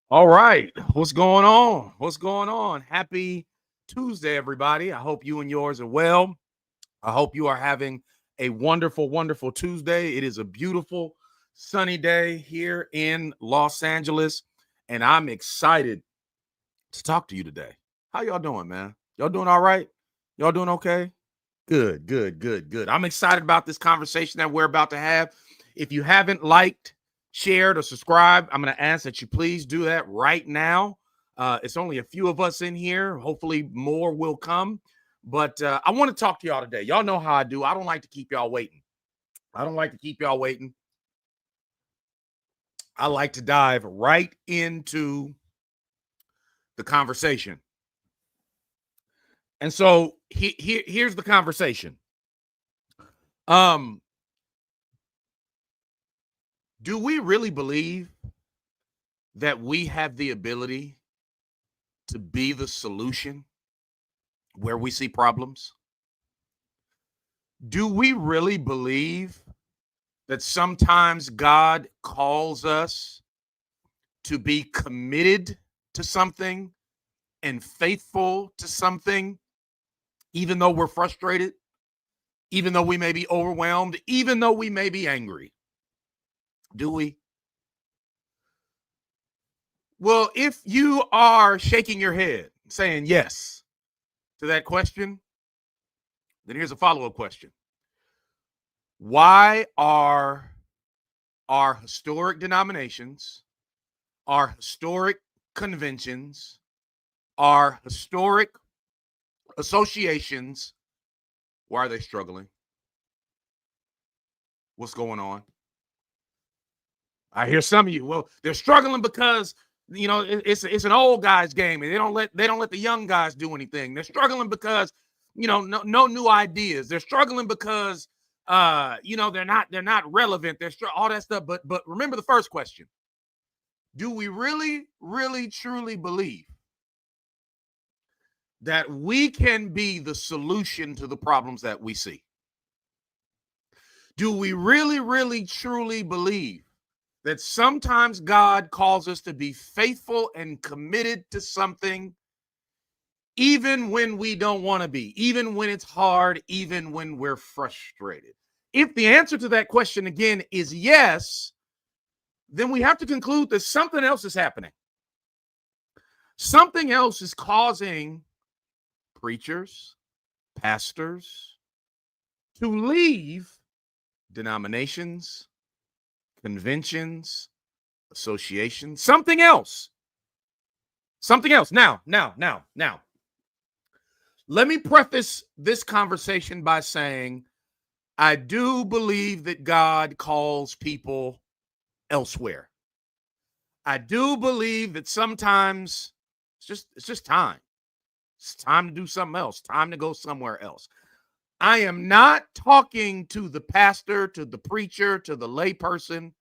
All right. What's going on? What's going on? Happy Tuesday, everybody. I hope you and yours are well. I hope you are having a wonderful, wonderful Tuesday. It is a beautiful, sunny day here in Los Angeles, and I'm excited to talk to you today. How y'all doing, man? Y'all doing all right? Y'all doing okay? Good, good, good, good. I'm excited about this conversation that we're about to have. If you haven't liked, shared, or subscribed, I'm going to ask that you please do that right now. It's only a few of us in here. Hopefully, more will come. But I want to talk to y'all today. Y'all know how I do. I don't like to keep y'all waiting. I don't like to keep y'all waiting. I like to dive right into the conversation. And so here's the conversation. Um, do we really believe that we have the ability to be the solution where we see problems? Do we really believe that sometimes God calls us to be committed to something and faithful to something, even though we're frustrated, even though we may be overwhelmed, even though we may be angry? Do we? Well, if you are shaking your head saying yes to that question, then here's a follow-up question. Why are our historic denominations, our historic conventions, our historic associations, why are they struggling? What's going on? I hear some of you, well, they're struggling because it's an old guys game and they don't let the young guys do anything. They're struggling because no new ideas. They're struggling because they're not relevant. All that stuff. But remember the first question. Do we really, really, truly believe that we can be the solution to the problems that we see? Do we really, really, truly believe that sometimes God calls us to be faithful and committed to something, even when we don't want to be, even when it's hard, even when we're frustrated? If the answer to that question again is yes, then we have to conclude that something else is happening. Something else is causing preachers, pastors to leave denominations, conventions, associations, something else. Something else. Now. Let me preface this conversation by saying I do believe that God calls people elsewhere. I do believe that sometimes it's just time. It's time to do something else, time to go somewhere else. I am not talking to the pastor, to the preacher, to the layperson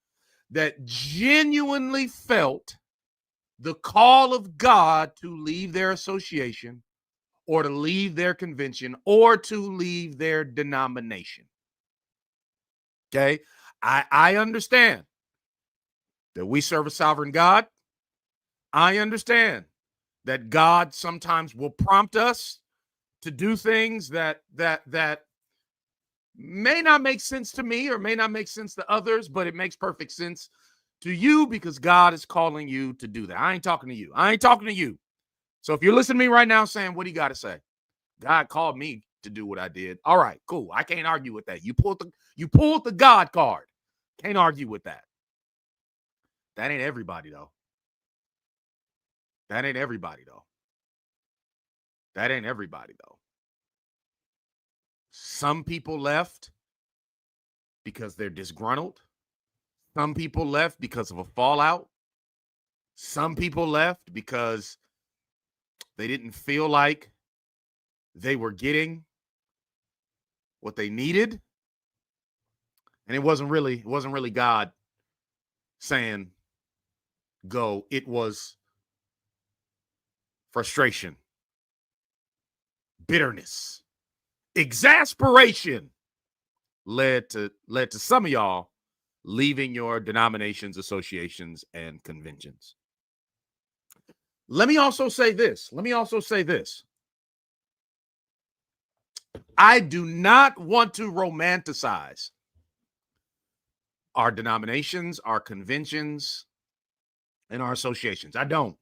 that genuinely felt the call of God to leave their association or to leave their convention or to leave their denomination. Okay. I understand that we serve a sovereign God. I understand that God sometimes will prompt us to do things that may not make sense to me or may not make sense to others, but it makes perfect sense to you because God is calling you to do that. I ain't talking to you. I ain't talking to you. So if you're listening to me right now saying, what do you got to say? God called me to do what I did. All right, cool. I can't argue with that. You pulled the God card. Can't argue with that. That ain't everybody though. That ain't everybody though. That ain't everybody though. Some people left because they're disgruntled. Some people left because of a fallout. Some people left because they didn't feel like they were getting what they needed. And it wasn't really God saying go. It was frustration, bitterness, exasperation led to some of y'all leaving your denominations, associations, and conventions. Let me also say this. I do not want to romanticize our denominations, our conventions, and our associations. I don't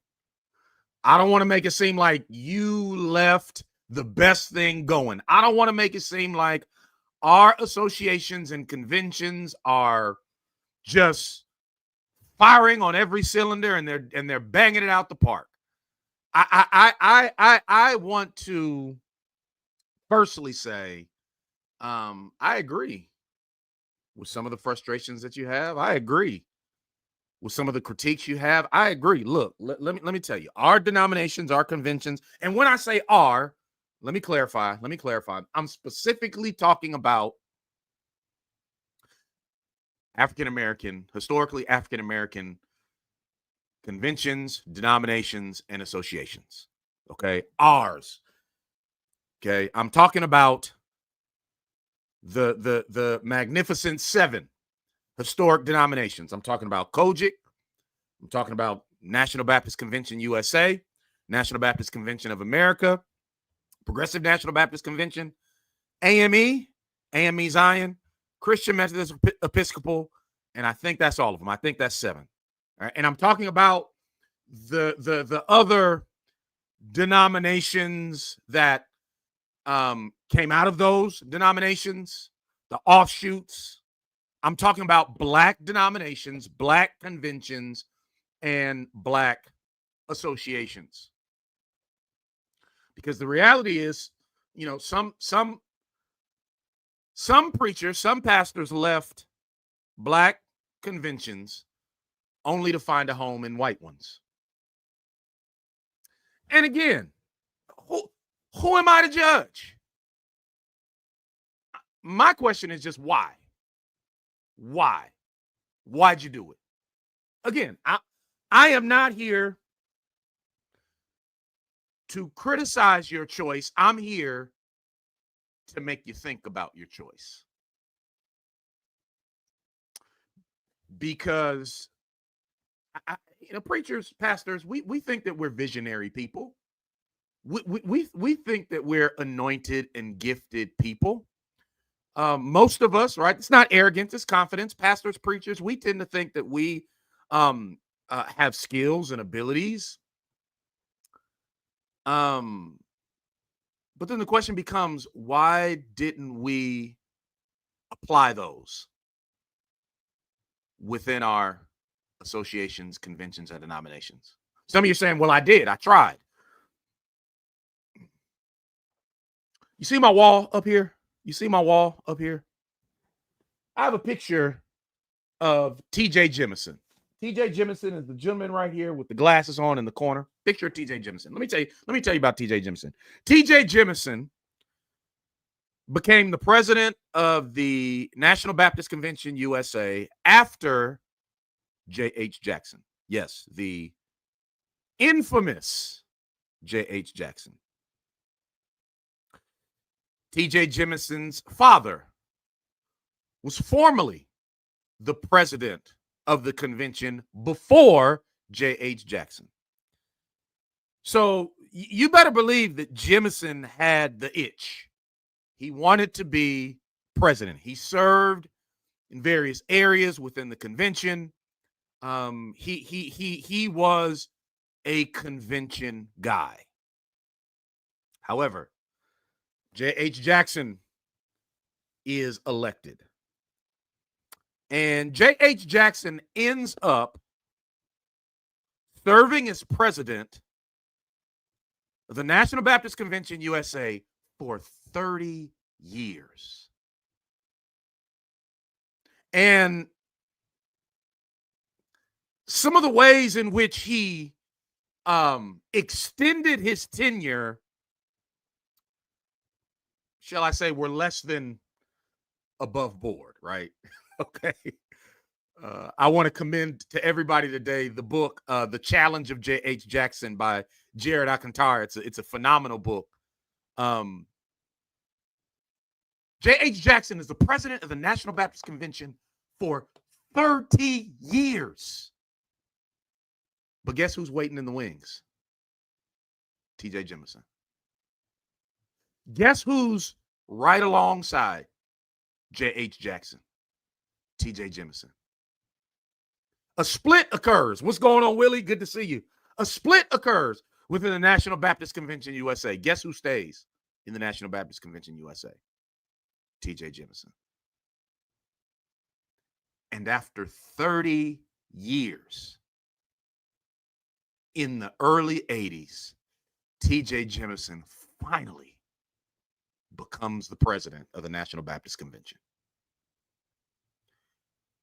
want to make it seem like you left the best thing going. I don't want to make it seem like our associations and conventions are just firing on every cylinder and they're banging it out the park. I want to firstly say, I agree with some of the frustrations that you have. I agree with some of the critiques you have. I agree. Look, let me tell you, our denominations, our conventions, and when I say "our," let me clarify. I'm specifically talking about historically African American conventions, denominations, and associations. Okay, ours. Okay, I'm talking about the Magnificent Seven historic denominations. I'm talking about Kojic. I'm talking about National Baptist Convention USA, National Baptist Convention of America, Progressive National Baptist Convention, AME Zion, Christian Methodist Episcopal, and I think that's all of them. I think that's 7. All right, and I'm talking about the other denominations that came out of those denominations, the offshoots. I'm talking about Black denominations, Black conventions, and Black associations. Because the reality is, you know, some preachers, some pastors left Black conventions only to find a home in white ones. And again, who am I to judge? My question is just why? Why? Why'd you do it? Again, I am not here to criticize your choice. I'm here to make you think about your choice. Because preachers, pastors, we think that we're visionary people. We think that we're anointed and gifted people. Most of us, right? It's not arrogance, it's confidence. Pastors, preachers, we tend to think that we have skills and abilities. But then the question becomes, why didn't we apply those within our associations, conventions, and denominations? Some of you are saying, well, I did. I tried. You see my wall up here? I have a picture of TJ Jimson. TJ Jimson is the gentleman right here with the glasses on in the corner. Picture of TJ Jimson. Let me tell you about TJ Jimson. TJ Jimson became the president of the National Baptist Convention USA after J.H. Jackson. Yes, the infamous J.H. Jackson. TJ Jimson's father was formerly the president of the convention before J.H. Jackson. So you better believe that Jimson had the itch. He wanted to be president. He served in various areas within the convention. He was a convention guy. However, J.H. Jackson is elected. And J.H. Jackson ends up serving as president of the National Baptist Convention USA for 30 years. And some of the ways in which he extended his tenure, shall I say, were less than above board, right? Okay. I want to commend to everybody today the book, The Challenge of J.H. Jackson by Jared Alcantara. It's a phenomenal book. J.H. Jackson is the president of the National Baptist Convention for 30 years. But guess who's waiting in the wings? TJ Jimson. Guess who's right alongside J.H. Jackson? TJ Jimson. A split occurs. What's going on, Willie? Good to see you. A split occurs within the National Baptist Convention USA. Guess who stays in the National Baptist Convention USA? TJ Jimson. And after 30 years, in the early 80s, TJ Jimson finally becomes the president of the National Baptist Convention.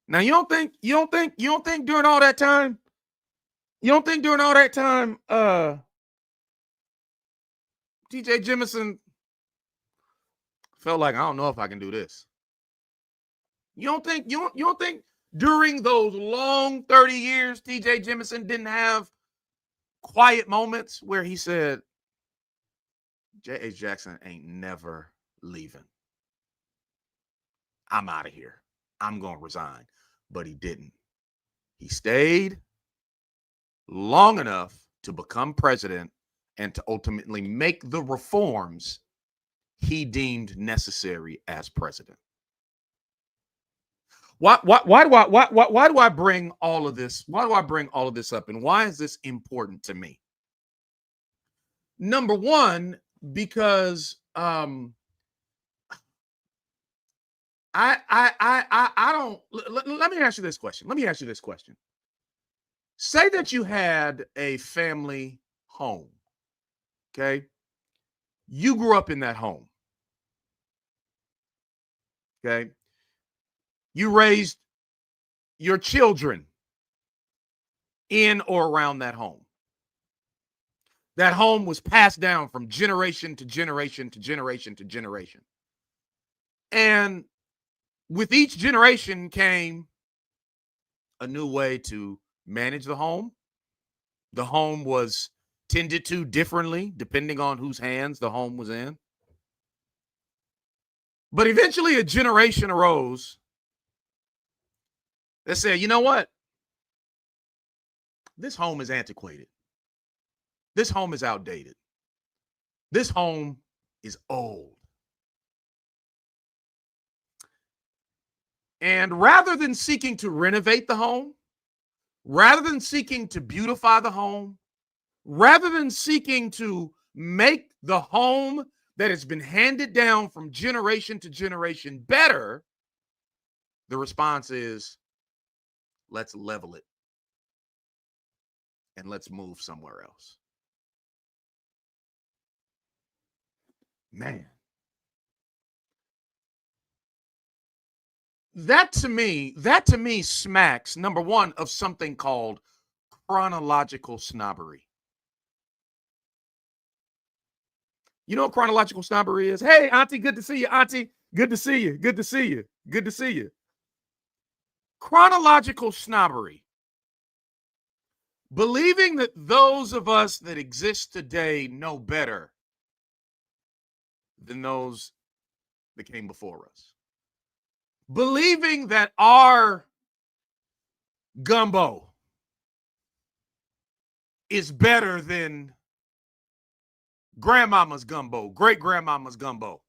Now, you don't think during all that time, TJ Jimson felt like, I don't know if I can do this. You don't think during those long 30 years, TJ Jimson didn't have quiet moments where he said, J.H. Jackson ain't never leaving. I'm out of here. I'm going to resign. But he didn't. He stayed long enough to become president and to ultimately make the reforms he deemed necessary as president. Why do I bring all of this? Why do I bring all of this up? And why is this important to me? Number one, because I don't. Let me ask you this question. Say that you had a family home. Okay. You grew up in that home. Okay. You raised your children in or around that home. That home was passed down from generation to generation to generation to generation. And with each generation came a new way to manage the home. The home was tended to differently depending on whose hands the home was in. But eventually a generation arose that said, you know what? This home is antiquated. This home is outdated. This home is old. And rather than seeking to renovate the home, rather than seeking to beautify the home, rather than seeking to make the home that has been handed down from generation to generation better, the response is, let's level it and let's move somewhere else. Man. That to me smacks, number one, of something called chronological snobbery. You know what chronological snobbery is? Hey, Auntie, good to see you. Auntie, good to see you. Good to see you. Good to see you. Chronological snobbery. Believing that those of us that exist today know better than those that came before us. Believing that our gumbo is better than grandmama's gumbo, great-grandmama's gumbo,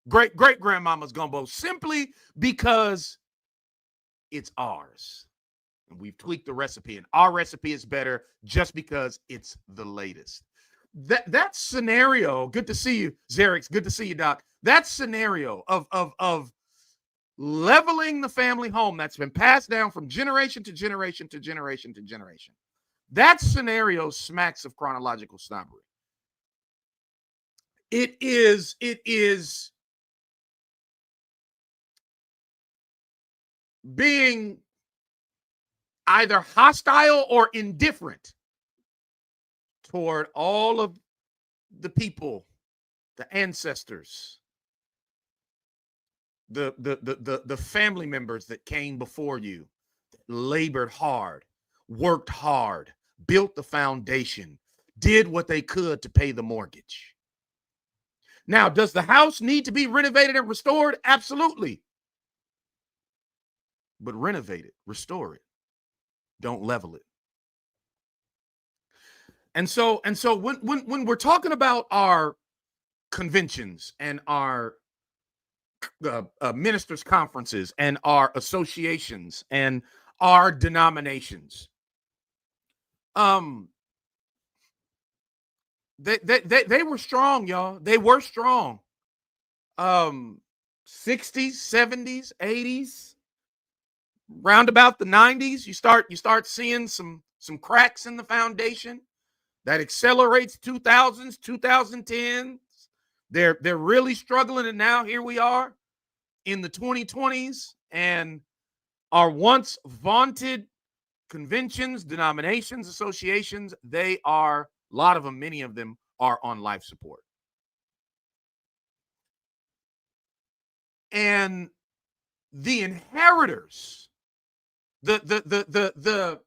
great-great-grandmama's gumbo, simply because it's ours. And we've tweaked the recipe, and our recipe is better just because it's the latest. That scenario, good to see you, Xerix, good to see you, Doc. That scenario of leveling the family home that's been passed down from generation to generation to generation to generation. That scenario smacks of chronological snobbery. It is being either hostile or indifferent toward all of the people, the ancestors, the family members that came before you, labored hard, worked hard, built the foundation, did what they could to pay the mortgage. Now, does the house need to be renovated and restored? Absolutely. But renovate it, restore it. Don't level it. And so when we're talking about our conventions and our ministers' conferences and our associations and our denominations, um, they were strong, y'all. They were strong. 60s, 70s, 80s, round about the 90s, you start seeing some cracks in the foundation that accelerates 2000s, 2010s. They're really struggling, and now here we are in the 2020s, and our once vaunted conventions, denominations, associations, they are, a lot of them, many of them are on life support. And the inheritors, the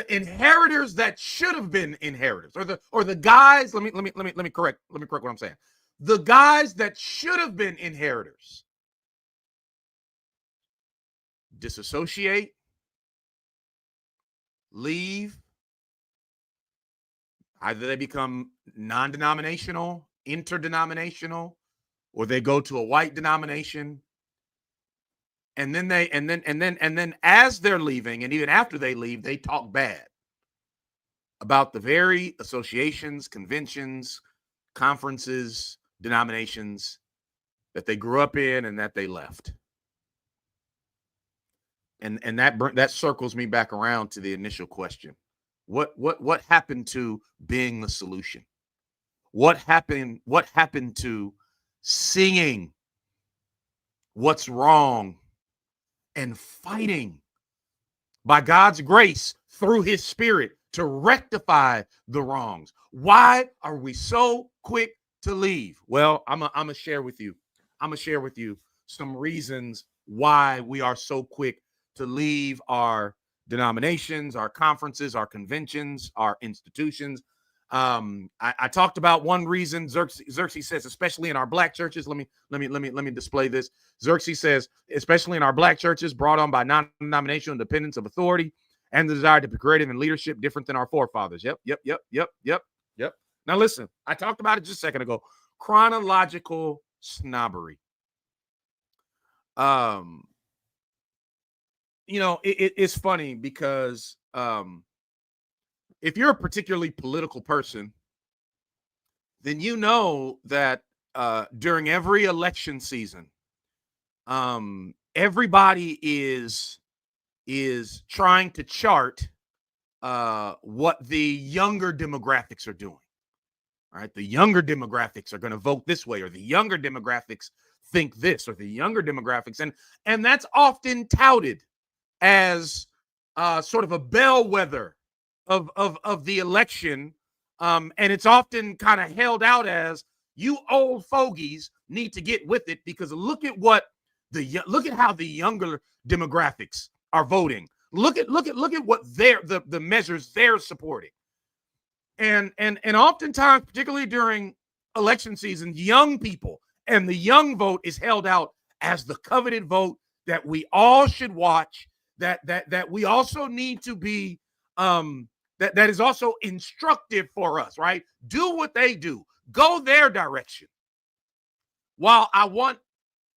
inheritors that should have been inheritors, or the guys, let me correct what I'm saying. The guys that should have been inheritors disassociate, leave. Either they become non-denominational, interdenominational, or they go to a white denomination. And then as they're leaving, and even after they leave, they talk bad about the very associations, conventions, conferences, denominations that they grew up in and that they left. And that circles me back around to the initial question. What happened to being the solution? What happened to seeing what's wrong and fighting by God's grace through his spirit to rectify the wrongs? Why are we so quick to leave? Well, I'm gonna share with you. Some reasons why we are so quick to leave our denominations, our conferences, our conventions, our institutions. I talked about one reason. Xerxes says, especially in our black churches. Let me display this. Xerxes says, especially in our black churches, brought on by non-denominational independence of authority and the desire to be creative and leadership different than our forefathers. Yep. Now listen, I talked about it just a second ago. Chronological snobbery. It's funny because if you're a particularly political person, then you know that during every election season, everybody is trying to chart what the younger demographics are doing. All right, the younger demographics are going to vote this way, or the younger demographics think this, or the younger demographics, and that's often touted as sort of a bellwether of the election, and it's often kind of held out as, you old fogies need to get with it, because look at how the younger demographics are voting. Look at what the measures they're supporting. And oftentimes, particularly during election season, young people and the young vote is held out as the coveted vote that we all should watch, that we also need to be, that is also instructive for us, right? Do what they do, go their direction. While I want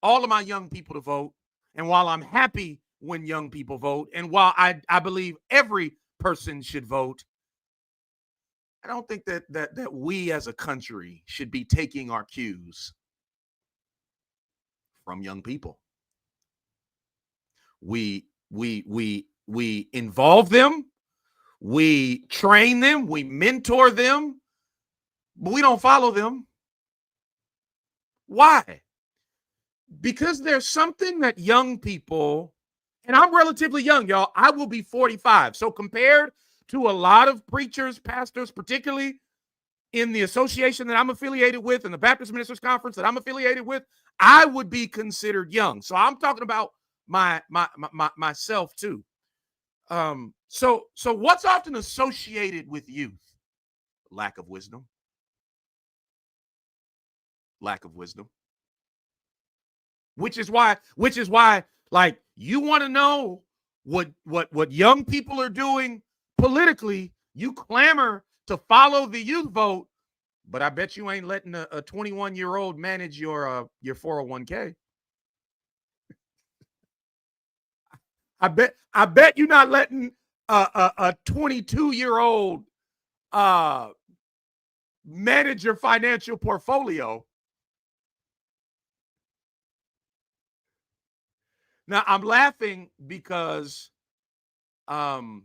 all of my young people to vote, and while I'm happy when young people vote, and while I believe every person should vote, I don't think that we as a country should be taking our cues from young people. We involve them, we train them, we mentor them, but we don't follow them. Why? Because there's something that young people, and I'm relatively young, y'all. I will be 45. So compared to a lot of preachers, pastors, particularly in the association that I'm affiliated with, in the Baptist Ministers Conference that I'm affiliated with, I would be considered young. So I'm talking about myself too. So what's often associated with youth? Lack of wisdom. Which is why, like, you want to know what young people are doing politically, you clamor to follow the youth vote, but I bet you ain't letting a 21-year-old manage your 401k. I bet you're not letting a 22-year-old manage your financial portfolio. Now I'm laughing because one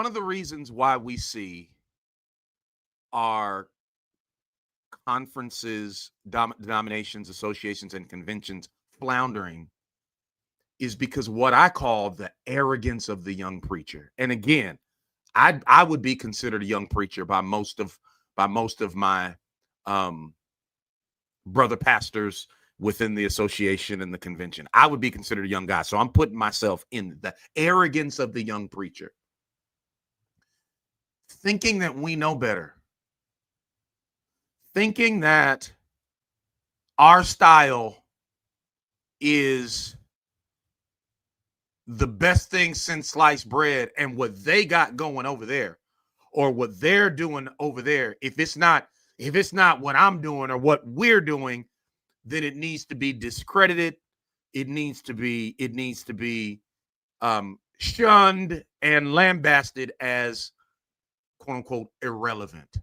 of the reasons why we see our conferences, denominations, associations, and conventions floundering is because what I call the arrogance of the young preacher. And again, I would be considered a young preacher by most of my brother pastors within the association and the convention. I would be considered a young guy. So I'm putting myself in the arrogance of the young preacher, thinking that we know better, thinking that our style is the best thing since sliced bread, and what they got going over there or what they're doing over there, if it's not what I'm doing or what we're doing, then it needs to be discredited. It needs to be shunned and lambasted as quote unquote irrelevant.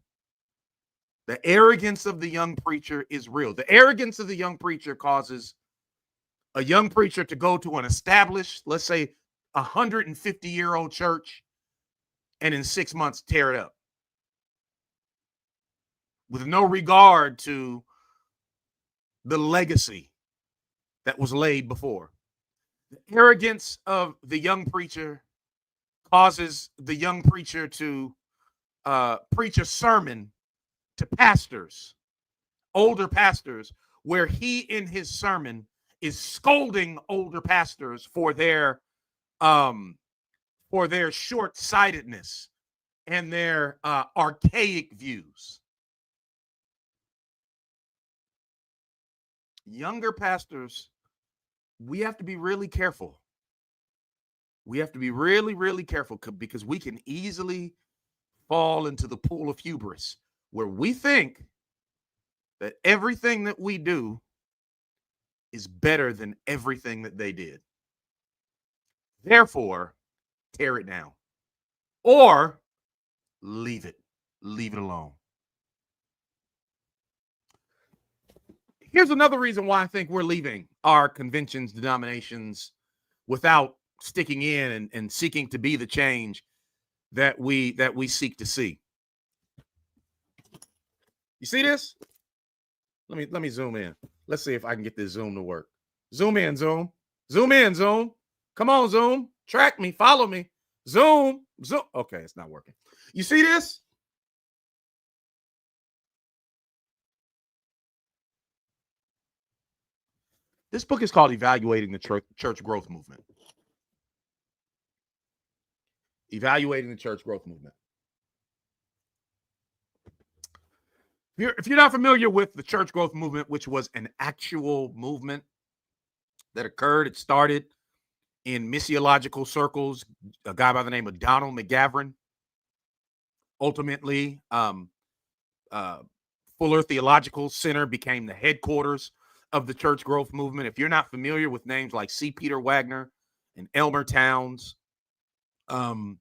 The arrogance of the young preacher is real. The arrogance of the young preacher causes a young preacher to go to an established, let's say 150-year-old church, and in 6 months tear it up with no regard to the legacy that was laid before. The arrogance of the young preacher causes the young preacher to preach a sermon to pastors, older pastors, where he in his sermon is scolding older pastors for their short-sightedness and their archaic views. Younger pastors, we have to be really careful. We have to be really, really careful because we can easily fall into the pool of hubris where we think that everything that we do is better than everything that they did. Therefore, tear it down or leave it alone. Here's another reason why I think we're leaving our conventions, denominations, without sticking in and seeking to be the change that we seek to see. You see this? Let me zoom in. Let's see if I can get this zoom to work. Zoom in, zoom. Zoom in, zoom. Come on, zoom. Track me, follow me. Zoom, zoom. Okay, it's not working. You see this? This book is called Evaluating the Church Growth Movement. Evaluating the Church Growth Movement. If you're not familiar with the Church Growth Movement, which was an actual movement that occurred, it started in missiological circles, a guy by the name of Donald McGavran. Ultimately, Fuller Theological Center became the headquarters of the Church Growth Movement. If you're not familiar with names like C. Peter Wagner and Elmer Towns, then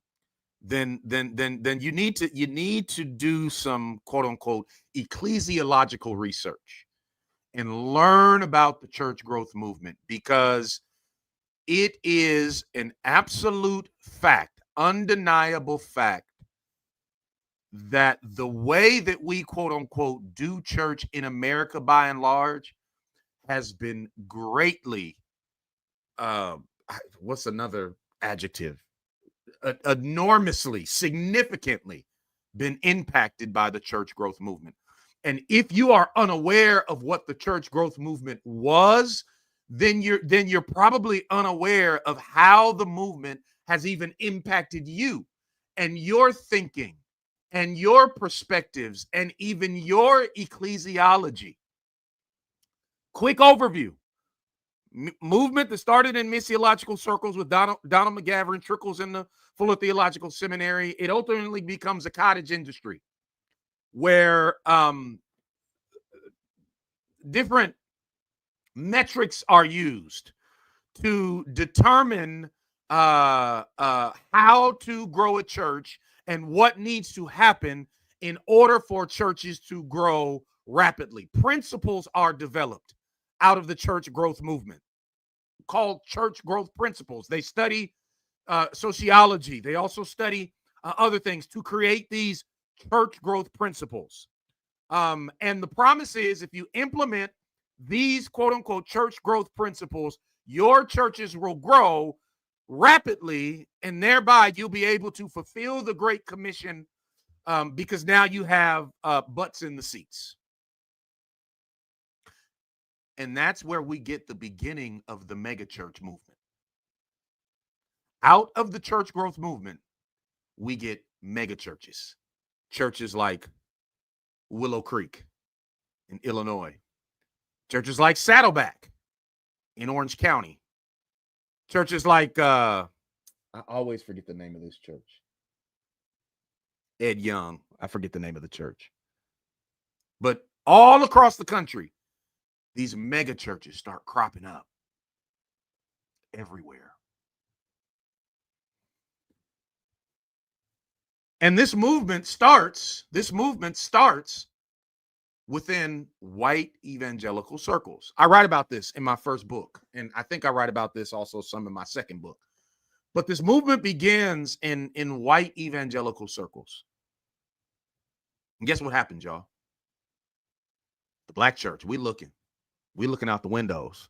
you need to do some quote unquote ecclesiological research and learn about the Church Growth Movement, because it is an absolute fact, undeniable fact, that the way that we quote unquote do church in America by and large has been greatly what's another adjective? Enormously, significantly been impacted by the Church Growth Movement. And if you are unaware of what the Church Growth Movement was, then you're probably unaware of how the movement has even impacted you and your thinking and your perspectives and even your ecclesiology. Quick overview. movement that started in missiological circles with Donald McGavran, trickles in the Fuller Theological Seminary. It ultimately becomes a cottage industry where different metrics are used to determine how to grow a church and what needs to happen in order for churches to grow rapidly. Principles are developed out of the church growth movement called church growth principles. They study sociology. They also study other things to create these church growth principles. And the promise is if you implement these quote unquote church growth principles, your churches will grow rapidly, and thereby you'll be able to fulfill the Great Commission because now you have butts in the seats. And that's where we get the beginning of the megachurch movement. Out of the church growth movement, we get megachurches. Churches like Willow Creek in Illinois. Churches like Saddleback in Orange County. Churches like, I always forget the name of this church. Ed Young. I forget the name of the church. But all across the country, these mega churches start cropping up everywhere. And this movement starts within white evangelical circles. I write about this in my first book, and I think I write about this also some in my second book. But this movement begins in white evangelical circles. And guess what happens, y'all? The black church, we looking out the windows.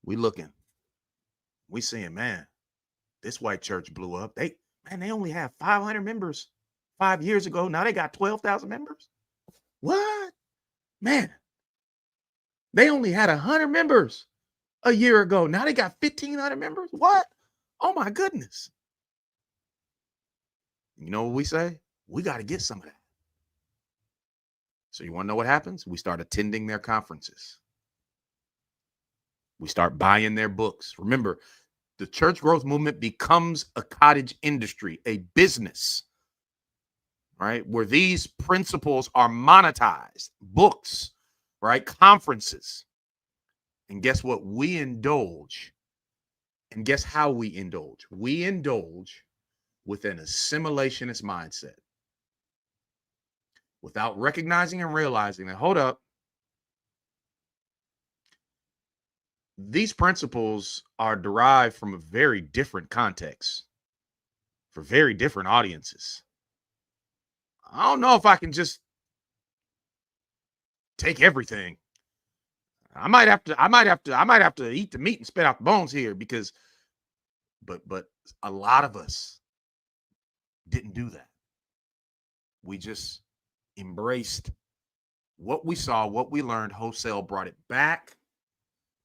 We seeing, man, this white church blew up. They only have 500 members 5 years ago. Now they got 12,000 members. What? Man, they only had 100 members a year ago. Now they got 1,500 members. What? Oh my goodness. You know what we say? We got to get some of that. So you want to know what happens? We start attending their conferences. We start buying their books. Remember, the church growth movement becomes a cottage industry, a business, right? Where these principles are monetized, books, right? Conferences. And guess what? We indulge. And guess how we indulge? We indulge with an assimilationist mindset without recognizing and realizing that, hold up, these principles are derived from a very different context for very different audiences. I don't know if I can just take everything. I might have to eat the meat and spit out the bones here because, but a lot of us didn't do that. We just embraced what we saw, what we learned, wholesale, brought it back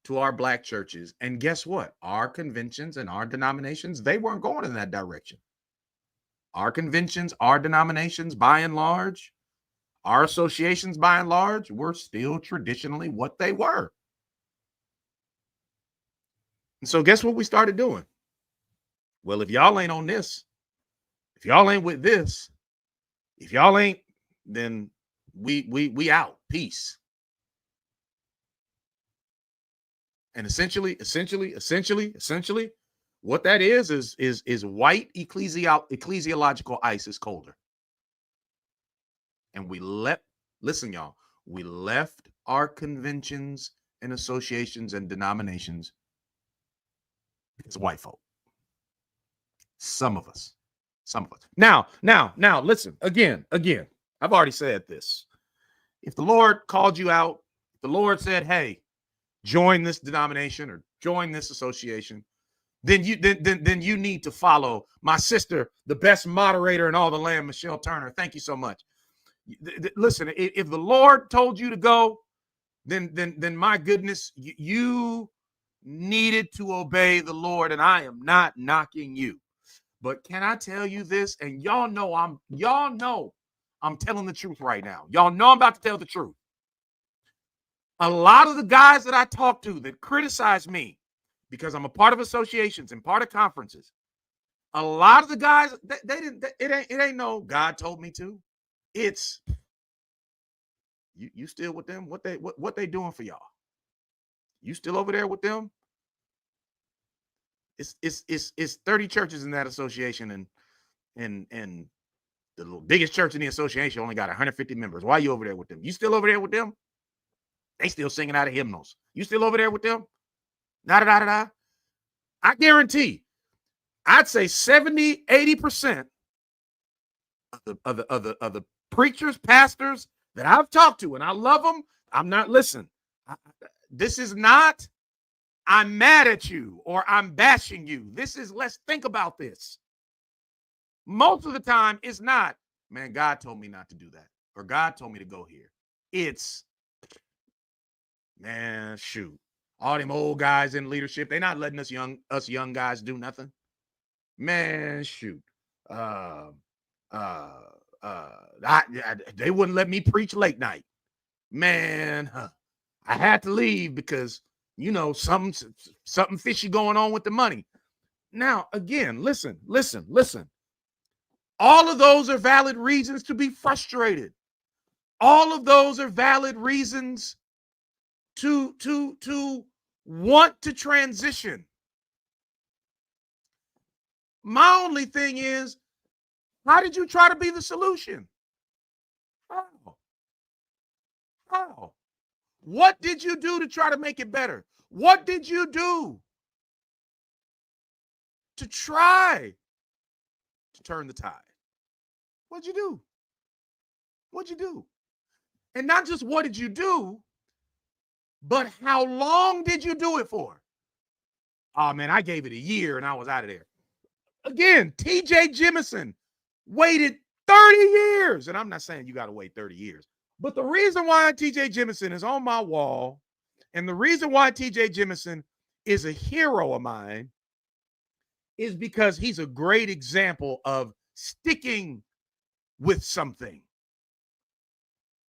to our black churches. And guess what? Our conventions and our denominations, they weren't going in that direction. Our conventions, our denominations, by and large, our associations, by and large, were still traditionally what they were. And so guess what we started doing? Well, if y'all ain't on this, if y'all ain't with this, if y'all ain't, then we out. Peace. And essentially, what that is white ecclesiological ice is colder. And listen, y'all, we left our conventions and associations and denominations because of white folk. Some of us. Now, listen, again, I've already said this. If the Lord called you out, if the Lord said, hey, join this denomination or join this association, then you need to follow my sister, the best moderator in all the land, Michelle Turner. Thank you so much. Listen, if the Lord told you to go, then my goodness, you needed to obey the Lord, and I am not knocking you. But can I tell you this? And y'all know I'm telling the truth right now. Y'all know I'm about to tell the truth. A lot of the guys that I talk to that criticize me because I'm a part of associations and part of conferences, a lot of the guys, they didn't, it ain't no God told me to. It's you still with them? What they doing for y'all? You still over there with them? It's 30 churches in that association, and the biggest church in the association only got 150 members. Why are you over there with them? You still over there with them? They still singing out of hymnals. You still over there with them? Da da da da. I guarantee, I'd say 70, 80% of the preachers, pastors that I've talked to, and I love them. I'm not listen. This is not I'm mad at you or I'm bashing you. This is let's think about this. Most of the time, it's not, man, God told me not to do that, or God told me to go here. It's, man, shoot. All them old guys in leadership, they're not letting us young guys do nothing. Man, shoot. They wouldn't let me preach late night. Man, I had to leave because, something fishy going on with the money. Now, again, listen. All of those are valid reasons to be frustrated. All of those are valid reasons to want to transition. My only thing is, how did you try to be the solution? How? What did you do to try to make it better? What did you do to try to turn the tide? What'd you do? What'd you do? And not just what did you do, but how long did you do it for? Oh, man, I gave it a year and I was out of there. Again, TJ Jimson waited 30 years. And I'm not saying you got to wait 30 years. But the reason why TJ Jimson is on my wall, and the reason why TJ Jimson is a hero of mine, is because he's a great example of sticking with something.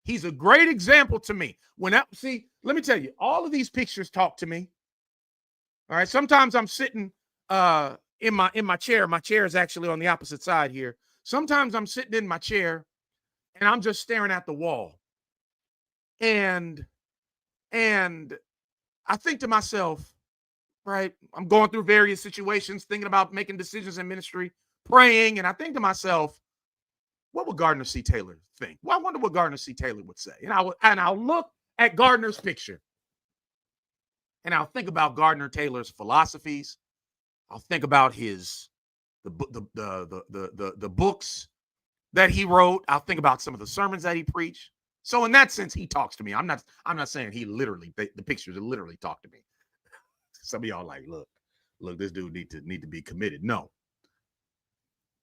He's a great example to me. Let me tell you, all of these pictures talk to me. All right. Sometimes I'm sitting in my chair. My chair is actually on the opposite side here. Sometimes I'm sitting in my chair and I'm just staring at the wall. And I think to myself, right, I'm going through various situations, thinking about making decisions in ministry, praying, and I think to myself, what would Gardner C. Taylor think? Well, I wonder what Gardner C. Taylor would say. And I'll look at Gardner's picture, and I'll think about Gardner Taylor's philosophies. I'll think about the books that he wrote. I'll think about some of the sermons that he preached. So in that sense, he talks to me. I'm not saying he literally, the pictures literally talk to me. Some of y'all like, look, this dude need to be committed. No.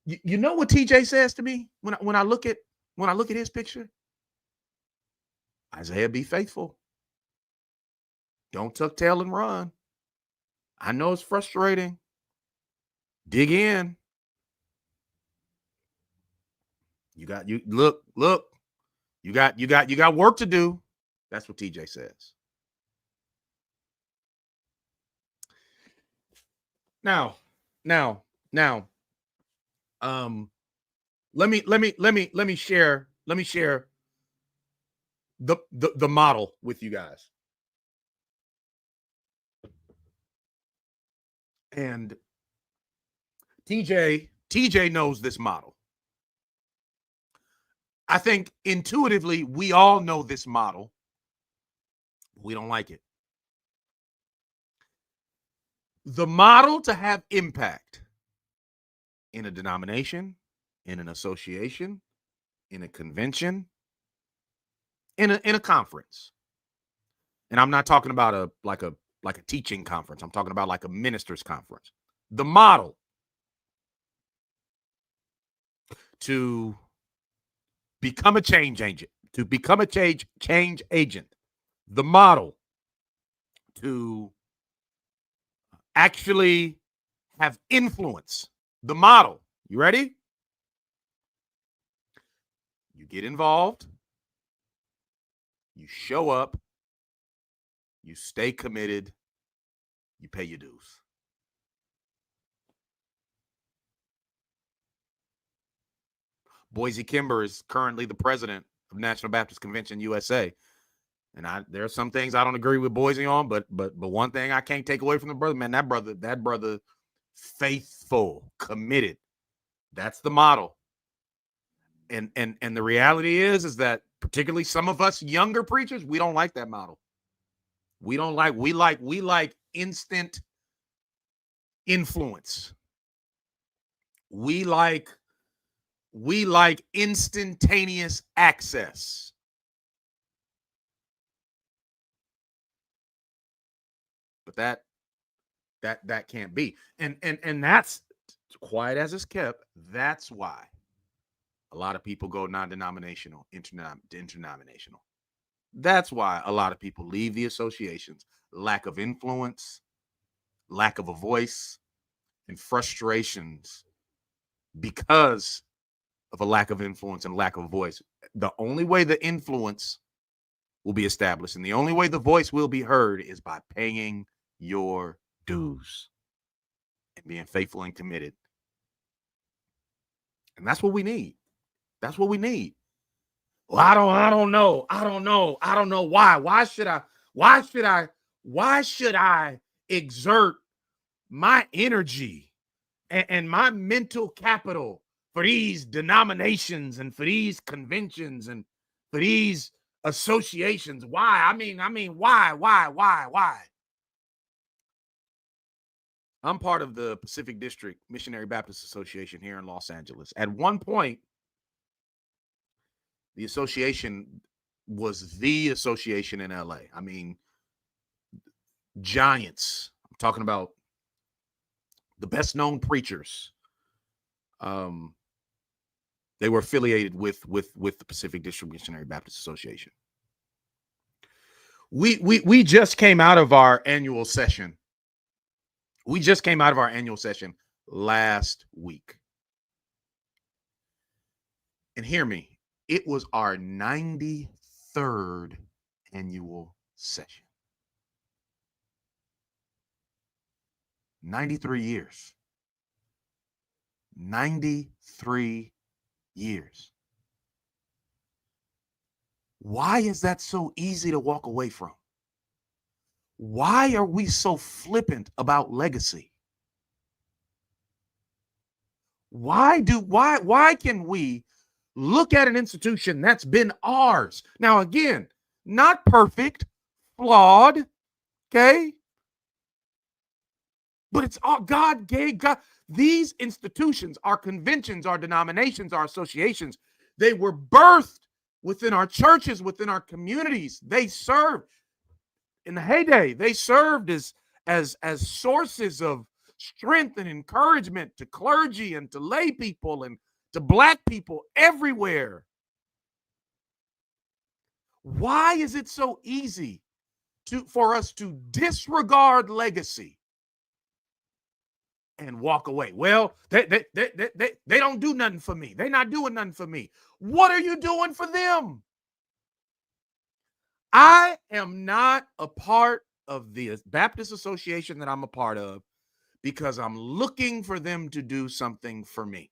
You know what TJ says to me when I look at his picture? Isaiah, be faithful. Don't tuck tail and run. I know it's frustrating. Dig in. You got work to do. That's what TJ says. Now, let me share the model with you guys. And TJ knows this model. I think intuitively we all know this model. We don't like it. The model to have impact in a denomination, in an association, in a convention, in a conference. And I'm not talking about a teaching conference. I'm talking about like a minister's conference. The model to become a change agent, the model to actually have influence, the model. You ready? You get involved, you show up, You stay committed. You pay your dues. Boise Kimber is currently the president of National Baptist Convention USA. And there are some things I don't agree with Boise on, but one thing I can't take away from the brother, man, that brother, faithful, committed. That's the model. And the reality is that particularly some of us younger preachers, we don't like that model. We like instant influence. We like instantaneous access. But that can't be. And that's, quiet as it's kept, that's why a lot of people go non-denominational, interdenominational. That's why a lot of people leave the associations. Lack of influence, lack of a voice, and frustrations because of a lack of influence and lack of a voice. The only way the influence will be established and the only way the voice will be heard is by paying your dues and being faithful and committed. And that's what we need. That's what we need. Well, I don't know why. Why should I exert my energy and my mental capital for these denominations and for these conventions and for these associations? Why? I mean, why? I'm part of the Pacific District Missionary Baptist Association here in Los Angeles. At one point, the association was the association in LA. I mean, giants. I'm talking about the best known preachers. They were affiliated with the Pacific District Missionary Baptist Association. We just came out of our annual session. We just came out of our annual session last week. And hear me, it was our 93rd annual session. 93 years. 93 years. Why is that so easy to walk away from? Why are we so flippant about legacy? Why can we look at an institution that's been ours? Now, again, not perfect, flawed, okay? But it's all God gave. God, these institutions, our conventions, our denominations, our associations, they were birthed within our churches, within our communities. They served in the heyday. They served as sources of strength and encouragement to clergy and to lay people and to Black people everywhere. Why is it so easy for us to disregard legacy and walk away? Well, they don't do nothing for me. They're not doing nothing for me. What are you doing for them? I am not a part of the Baptist Association that I'm a part of because I'm looking for them to do something for me.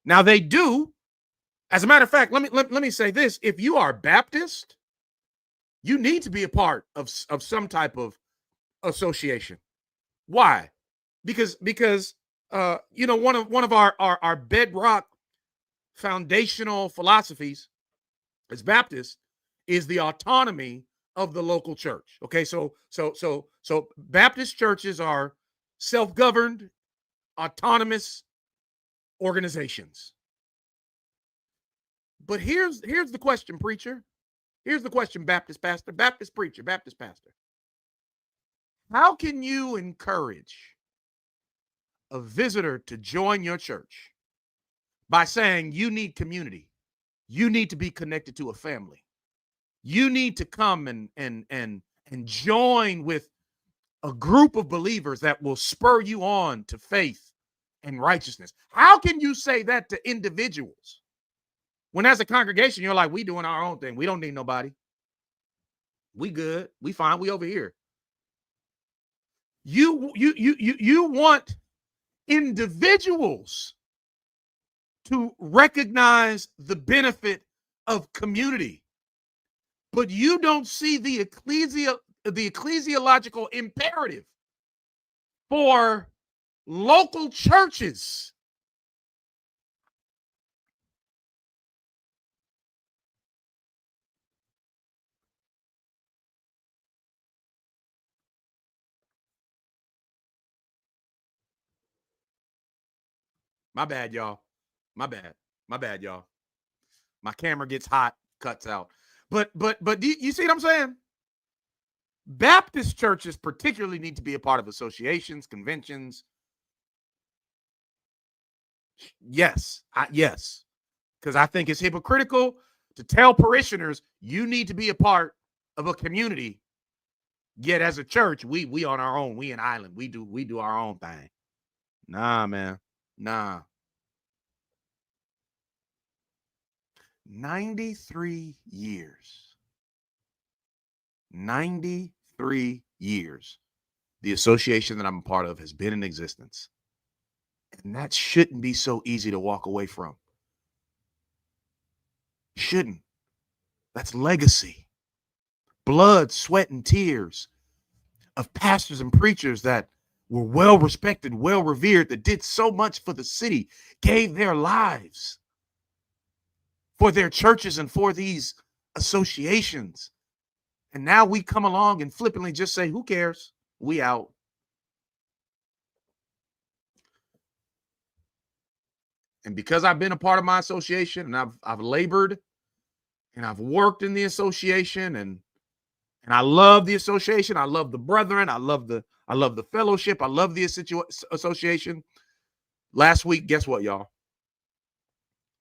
Now they do. As a matter of fact, let me say this. If you are Baptist, you need to be a part of some type of association. Why? Because one of our bedrock foundational philosophies as Baptists is the autonomy of the local church. Okay, so Baptist churches are self-governed, autonomous organizations. But here's the question, preacher. Here's the question, Baptist pastor, Baptist preacher, Baptist pastor. How can you encourage a visitor to join your church by saying you need community? You need to be connected to a family. You need to come and join with a group of believers that will spur you on to faith and righteousness. How can you say that to individuals when as a congregation, you're like, we doing our own thing. We don't need nobody. We good. We fine. We over here. You want individuals to recognize the benefit of community, but you don't see the ecclesiological imperative for local churches. My bad, y'all. My bad. My bad, y'all. My camera gets hot, cuts out. But do you see what I'm saying? Baptist churches particularly need to be a part of associations, conventions. Yes, yes, because I think it's hypocritical to tell parishioners you need to be a part of a community. Yet as a church, we on our own. We an island. We do our own thing. Nah, man. Nah. 93 years. 93 years. The association that I'm a part of has been in existence. And that shouldn't be so easy to walk away from. Shouldn't. That's legacy. Blood, sweat, and tears of pastors and preachers that were well respected, well revered, that did so much for the city, gave their lives for their churches and for these associations. And now we come along and flippantly just say, who cares? We out. And because I've been a part of my association and I've labored and I've worked in the association and I love the association. I love the brethren. I love the fellowship. I love the association. Last week, guess what, y'all?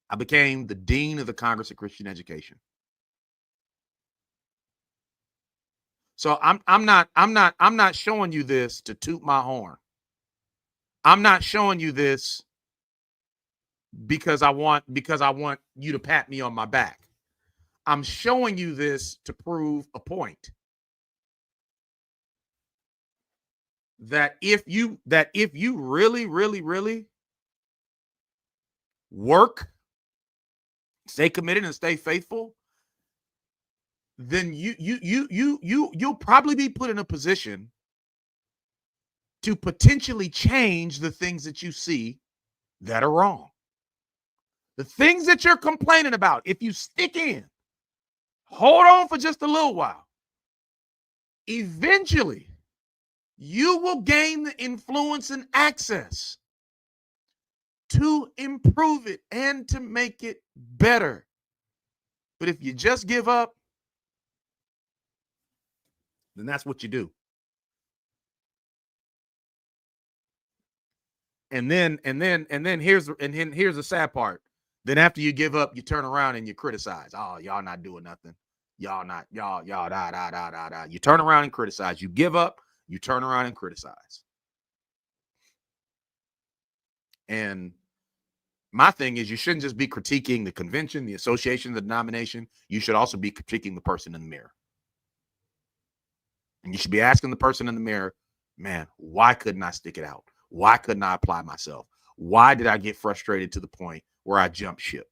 I became the dean of the Congress of Christian Education. So I'm not showing you this to toot my horn. I'm not showing you this because I want you to pat me on my back. I'm showing you this to prove a point. That if you really, really, really work, stay committed and stay faithful, then you'll probably be put in a position to potentially change the things that you see that are wrong. The things that you're complaining about, if you stick in, hold on for just a little while, eventually you will gain the influence and access to improve it and to make it better. But if you just give up, then that's what you do. And then here's the sad part. Then after you give up, you turn around and you criticize. Oh, y'all not doing nothing. Y'all da. You turn around and criticize. You give up, you turn around and criticize. And my thing is, you shouldn't just be critiquing the convention, the association, the denomination. You should also be critiquing the person in the mirror. And you should be asking the person in the mirror, man, why couldn't I stick it out? Why couldn't I apply myself? Why did I get frustrated to the point where I jumped ship?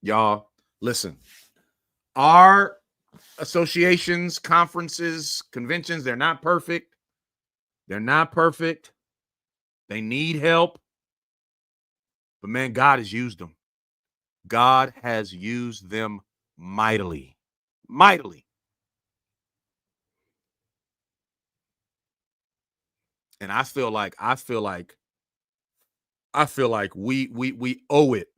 Y'all, listen, our associations, conferences, conventions, they're not perfect. They're not perfect. They need help. But man, God has used them. God has used them mightily. Mightily. And I feel like we owe it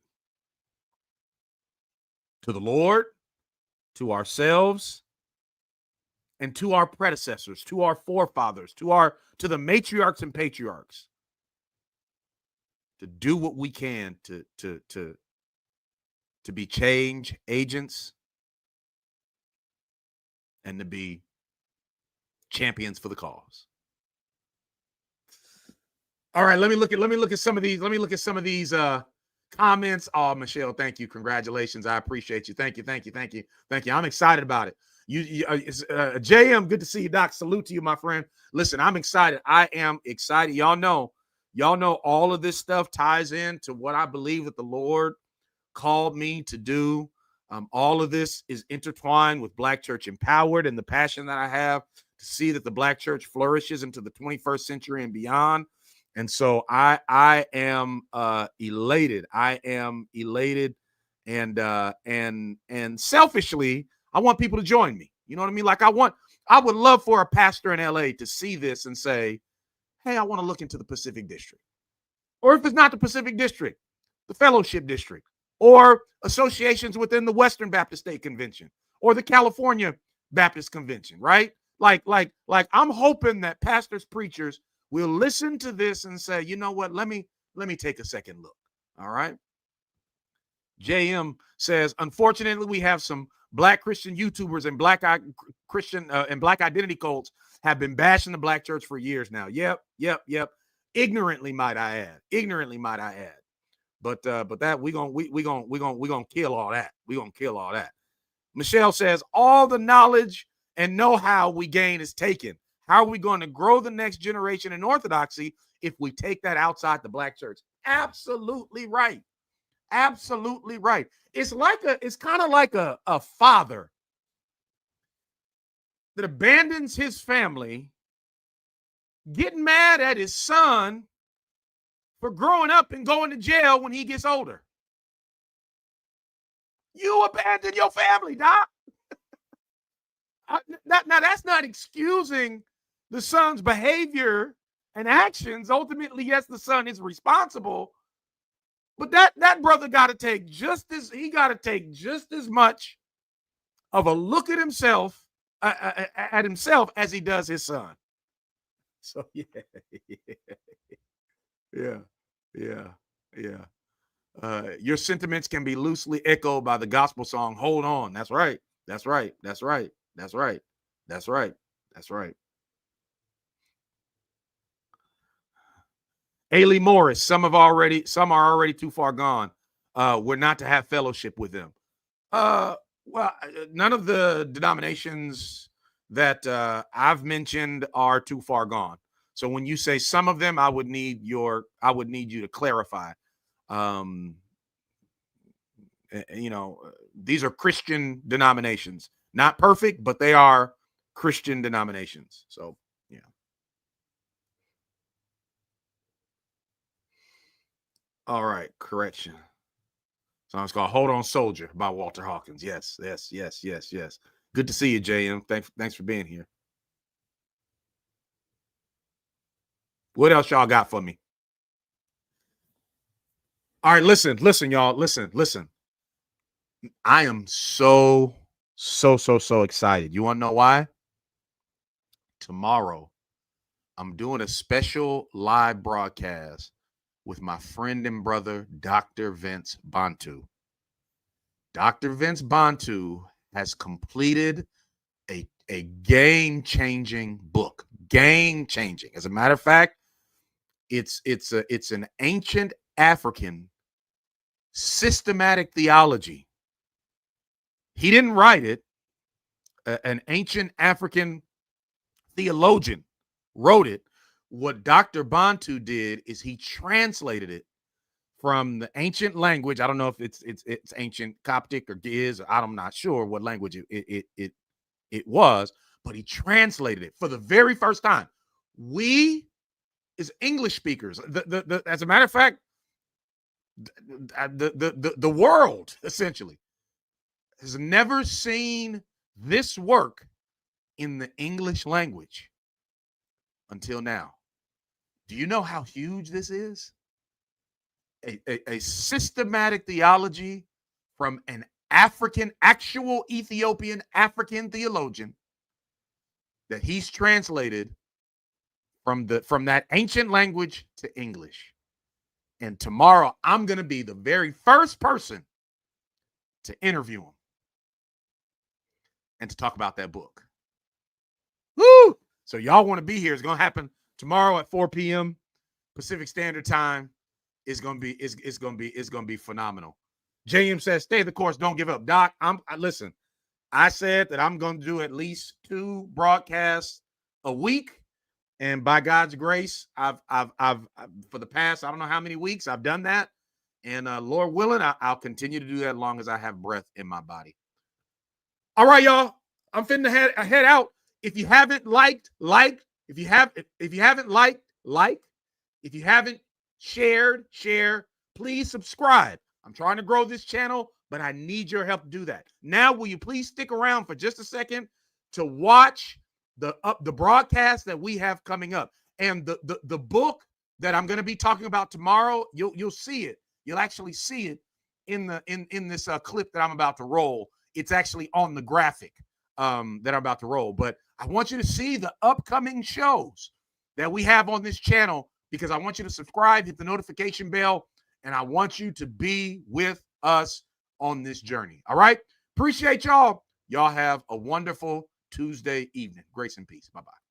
to the Lord, to ourselves, and to our predecessors, to our forefathers, to the matriarchs and patriarchs, to do what we can to be change agents and to be champions for the cause. All right, let me look at some of these comments. Oh, Michelle, thank you. Congratulations. I appreciate you. Thank you. Thank you. Thank you. Thank you. I'm excited about it. JM, good to see you, Doc. Salute to you, my friend. Listen, I'm excited. I am excited. Y'all know all of this stuff ties into what I believe that the Lord called me to do. All of this is intertwined with Black Church Empowered and the passion that I have to see that the Black church flourishes into the 21st century and beyond. And so I am elated. I am elated, and selfishly, I want people to join me. You know what I mean? Like I would love for a pastor in LA to see this and say, hey, I want to look into the Pacific District. Or if it's not the Pacific District, the Fellowship District, or associations within the Western Baptist State Convention or the California Baptist Convention, right? Like I'm hoping that pastors, preachers will listen to this and say, you know what, let me take a second look. All right. JM says, unfortunately, we have some Black Christian YouTubers and Black Christian and Black identity cults have been bashing the Black church for years now. Yep. Ignorantly, might I add. But that we gonna kill all that. We gonna kill all that. Michelle says, all the knowledge and know-how we gain is taken. How are we going to grow the next generation in orthodoxy if we take that outside the Black church? Absolutely right. Absolutely right. It's kind of like a father that abandons his family, getting mad at his son for growing up and going to jail when he gets older. You abandoned your family, Doc. Now, that's not excusing the son's behavior and actions. Ultimately, yes, the son is responsible, but that brother got to take just as much of a look at himself as he does his son. So yeah. Your sentiments can be loosely echoed by the gospel song "Hold On." That's right. Ailey Morris. Some are already too far gone. We're not to have fellowship with them. None of the denominations that I've mentioned are too far gone. So when you say some of them, I would need you to clarify. These are Christian denominations, not perfect, but they are Christian denominations. So, yeah. All right. Correction. So it's called Hold On Soldier by Walter Hawkins. Yes. Good to see you, JM. Thanks for being here. What else y'all got for me? All right, listen, y'all. Listen. I am so excited. You want to know why? Tomorrow, I'm doing a special live broadcast with my friend and brother, Dr. Vince Bantu. Dr. Vince Bantu has completed a game-changing book. Game-changing. As a matter of fact, it's an ancient African systematic theology. He didn't write it. An ancient African theologian wrote it. What Dr. Bantu did is he translated it from the ancient language. I don't know if it's ancient Coptic or Giz. I'm not sure what language it was, but he translated it for the very first time. We, as English speakers, as a matter of fact, the world essentially has never seen this work in the English language until now. Do you know how huge this is? A systematic theology from an actual Ethiopian African theologian that he's translated from that ancient language to English. And tomorrow I'm going to be the very first person to interview him and to talk about that book. Woo! So y'all want to be here. It's going to happen tomorrow at 4 p.m. Pacific Standard Time. is gonna be phenomenal. JM says, stay the course, don't give up. Doc, listen. I said that I'm going to do at least 2 broadcasts a week, and by God's grace, I've for the past I don't know how many weeks I've done that, and Lord willing, I'll continue to do that as long as I have breath in my body. All right, y'all, I'm finna head out. If you haven't liked, like. If you haven't liked, like. If you haven't shared, share. Please subscribe. I'm trying to grow this channel, but I need your help to do that. Now, will you please stick around for just a second to watch the broadcast that we have coming up, and the book that I'm going to be talking about tomorrow. You'll see it. You'll actually see it in this clip that I'm about to roll. It's actually on the graphic that I'm about to roll. But I want you to see the upcoming shows that we have on this channel, because I want you to subscribe, hit the notification bell, and I want you to be with us on this journey. All right? Appreciate y'all. Y'all have a wonderful Tuesday evening. Grace and peace. Bye-bye.